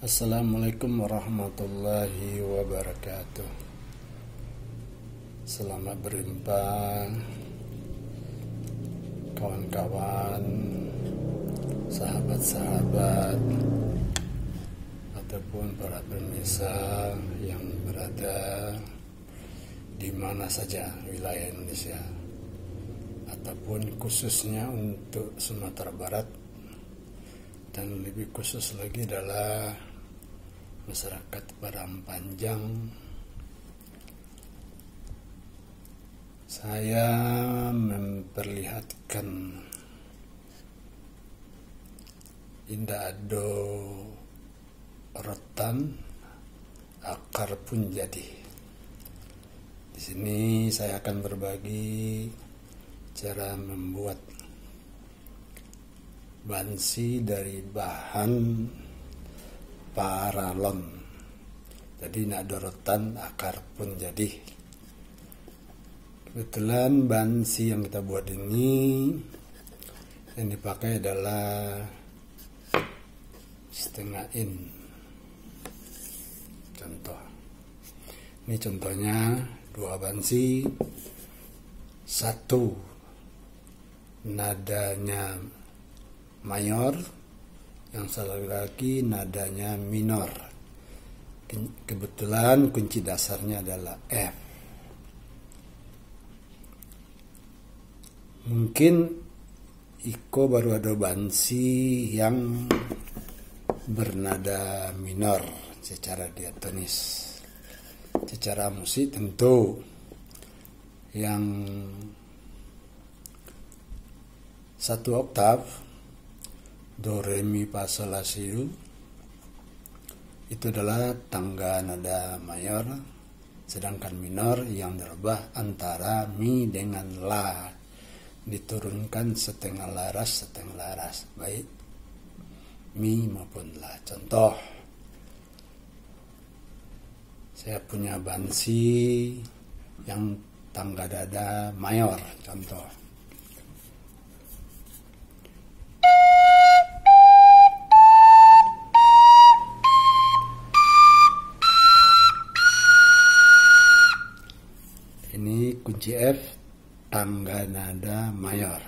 Assalamualaikum warahmatullahi wabarakatuh. Selamat berjumpa kawan-kawan, sahabat-sahabat, ataupun para pemirsa yang berada di mana saja wilayah Indonesia, ataupun khususnya untuk Sumatera Barat, dan lebih khusus lagi adalah masyarakat Padang Panjang. Saya memperlihatkan indah ado rotan akar pun jadi. Di sini saya akan berbagi cara membuat bansi dari bahan paralon. Jadi nak dorotan akar pun jadi. Kebetulan bansi yang kita buat ini yang dipakai adalah setengah in. Contoh. Ini contohnya 2 bansi, 1 nadanya mayor, yang satu lagi nadanya minor. Kebetulan kunci dasarnya adalah F. Mungkin Iko baru ada bansi yang bernada minor secara diatonis. Secara musik tentu yang 1 oktav do re mi fa sol la si do itu adalah tangga nada mayor, sedangkan minor yang dirubah antara mi dengan la, diturunkan setengah laras, baik mi maupun la. Contoh, saya punya bansi yang tangga nada mayor, contoh. Ini kunci F, tangga nada mayor.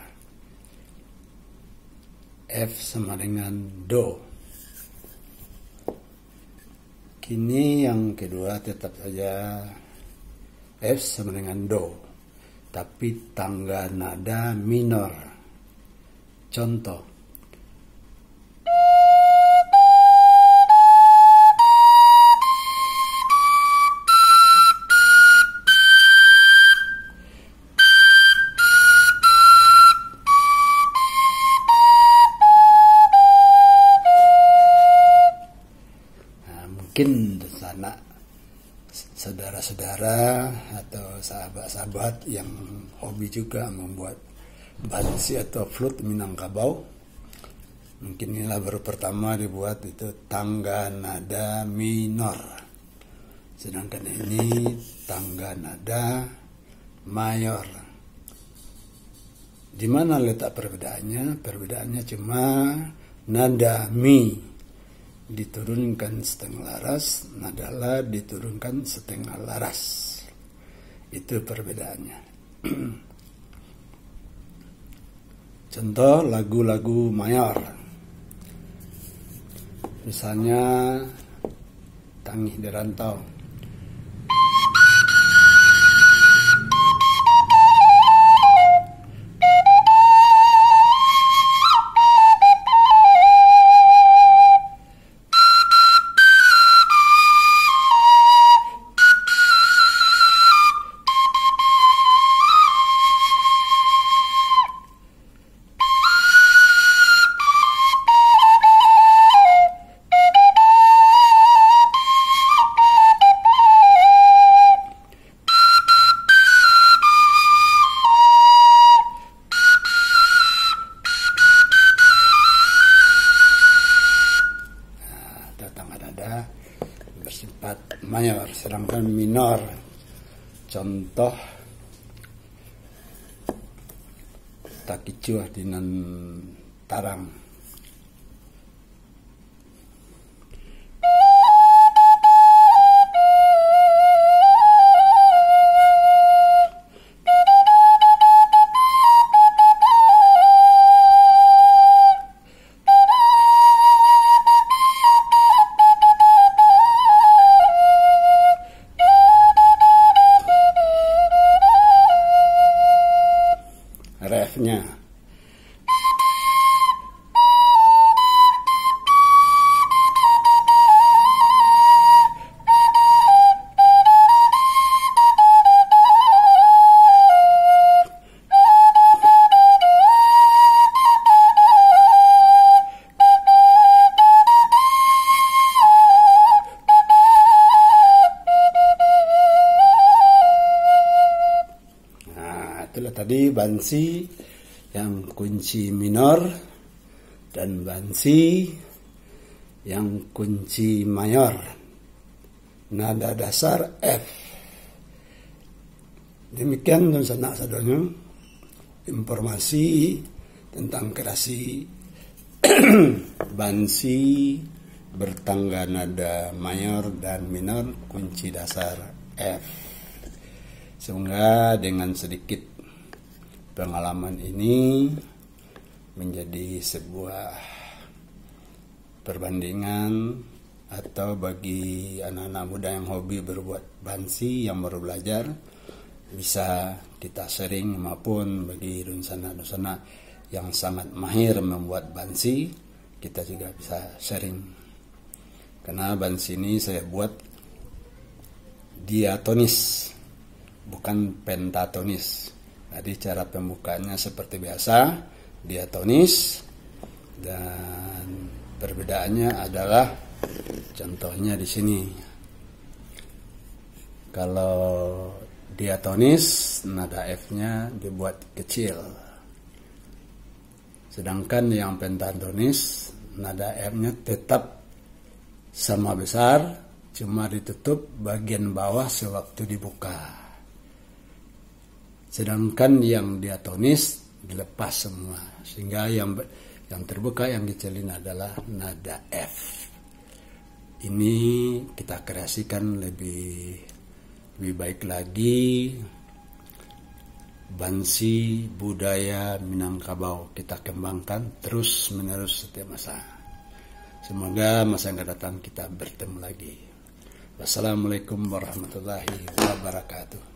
F sama dengan do. Kini yang kedua tetap saja F sama dengan do, tapi tangga nada minor. Contoh. Mungkin sana saudara-saudara atau sahabat-sahabat yang hobi juga membuat bansi atau flute Minangkabau, mungkin inilah baru pertama dibuat itu tangga nada minor, sedangkan ini tangga nada mayor. Di mana letak perbedaannya? Perbedaannya cuma nada mi diturunkan setengah laras, nada la diturunkan setengah laras. Itu perbedaannya. Contoh lagu-lagu mayor, misalnya Tangih di Rantau. Bersifat mayor, sedangkan minor, contoh takicuah dinan tarang. tadi bansi yang kunci minor dan bansi yang kunci mayor. Nada dasar F. Demikian dan sanak sadonyo informasi tentang kreasi bansi bertangga nada mayor dan minor kunci dasar F. Semoga dengan sedikit pengalaman ini menjadi sebuah perbandingan atau bagi anak-anak muda yang hobi berbuat bansi yang baru belajar bisa kita sharing, maupun bagi donsana-donsana yang sangat mahir membuat bansi kita juga bisa sharing. Karena bansi ini saya buat diatonis, bukan pentatonis. Jadi cara pembukaannya seperti biasa, diatonis, dan perbedaannya adalah contohnya di sini. Kalau diatonis, nada F-nya dibuat kecil. Sedangkan yang pentatonis, nada F-nya tetap sama besar, cuma ditutup bagian bawah sewaktu dibuka. Sedangkan yang diatonis dilepas semua, sehingga yang terbuka, yang kecilin adalah nada F. Ini kita kreasikan lebih baik lagi. Bansi budaya Minangkabau kita kembangkan terus menerus setiap masa. Semoga masa yang akan datang kita bertemu lagi. Wassalamualaikum warahmatullahi wabarakatuh.